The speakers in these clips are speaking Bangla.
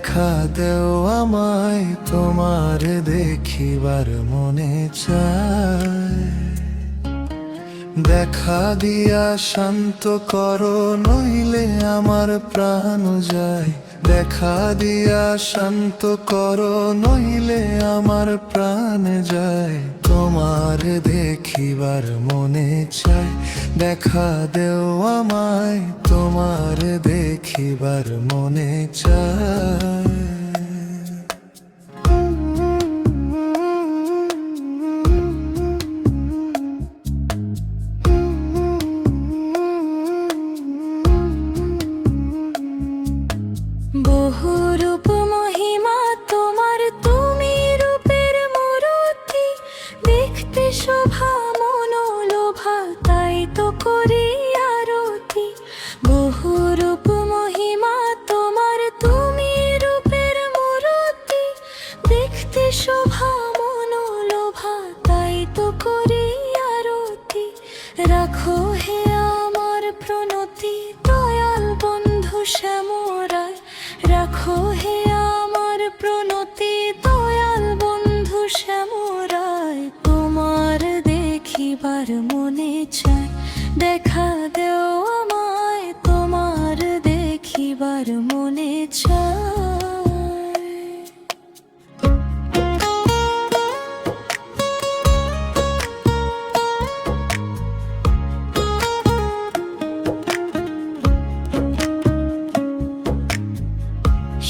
দেখা দেও আমায়, তোমার দেখিবার মনে চায়। দেখা দিয়া শান্ত করো, নইলে আমার প্রাণ যায়। দেখা দিয়া শান্ত করো, নইলে আমার প্রাণ যায়। তোমার দেখিবার মনে চায়, দেখা দেও আমায়, তোমার দেখিবার মনে চায়। বহু রূপ মহিমা তোমার, তুমি রূপের মূরতি। দেখতে শোভা মনোলোভা, তাই তো করি আরতি। বহু রূপ মহিমা তোমার, তুমি রূপের মূরতি। দেখতে শোভা মনোলোভা, তাই তো করি আরতি। রাখো হে আমার প্রণতি, দয়াল বন্ধু শ্যামরায়। রাখো হে আমার প্রণতি, দয়াল বন্ধু শ্যামরায়। তোমার দেখিবার মনে চায়, দেখা দেও আমায়, তোমার দেখিবার মনে চায়।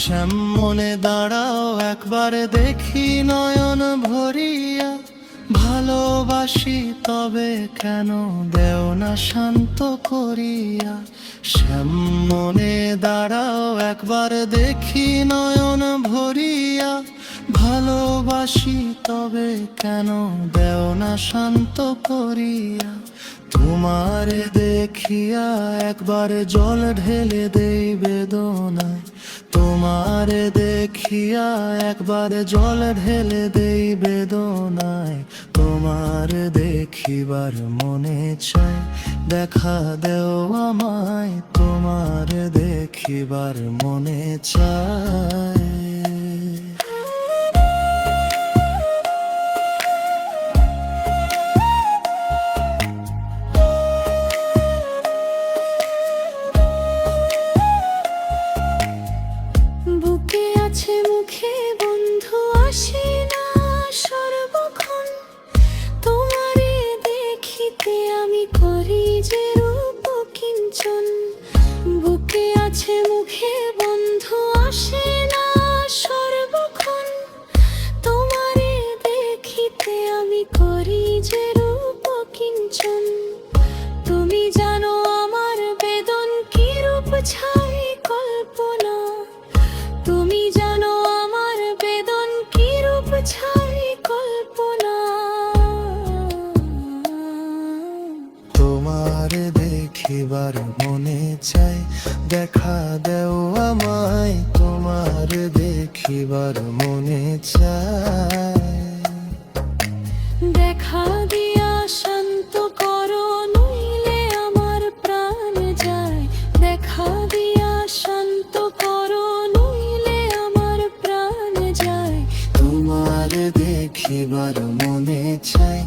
শ্যাম মনে দাঁড়াও, একবার দেখি নয়ন ভরিয়া। ভালোবাসি তবে কেন দেও না শান্ত করিয়া। শ্যাম মনে দাঁড়াও, একবার দেখি নয়ন ভরিয়া। ভালোবাসি তবে কেন দেও না শান্ত করিয়া। তোমার দেখিয়া একবার জল ঢেলে দেই বেদনায়। তোমার দেখিয়া একবার জল ঢেলে দেই বেদনায়। তোমার দেখিবার মনে চায়, দেখা দেও আমায়, তোমার দেখিবার মনে চায়। বুকে আছে মুখে বন্ধু আসে না সর্বক্ষণ। তোমারে দেখিতে আমি করি যে রূপ কিঞ্চন। বুকে আছে মুখে বন্ধু আসে না সর্বক্ষণ। তোমারে দেখিতে আমি করি যে রূপ কিঞ্চন। তুমি জানো আমার বেদন কি রূপ ছাই কল্পনা। তুমি জানো আমার বেদন কি রূপ ছাই কল্পনা। তোমার দেখিবার মনে চায়, দেখা দেও আমায়, তোমার দেখিবার মনে চায়। দেখা দিয়া শান্ত করো, নইলে আমার প্রাণ যায়। দেখা দিয়া শান্ত করো, নইলে আমার প্রাণ যায়। তোমার দেখিবার মনে চায়,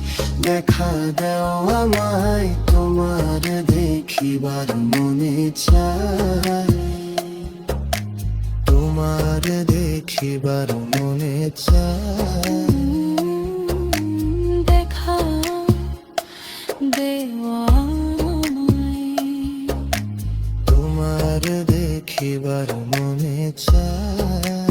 দেখা দেও আমায়, তোমার দেখিবার মনে চায়। তোমার দেখিবার মনে চায়। দেখা দেওয়া আমায়, তোমার দেখিবার মনে চায়।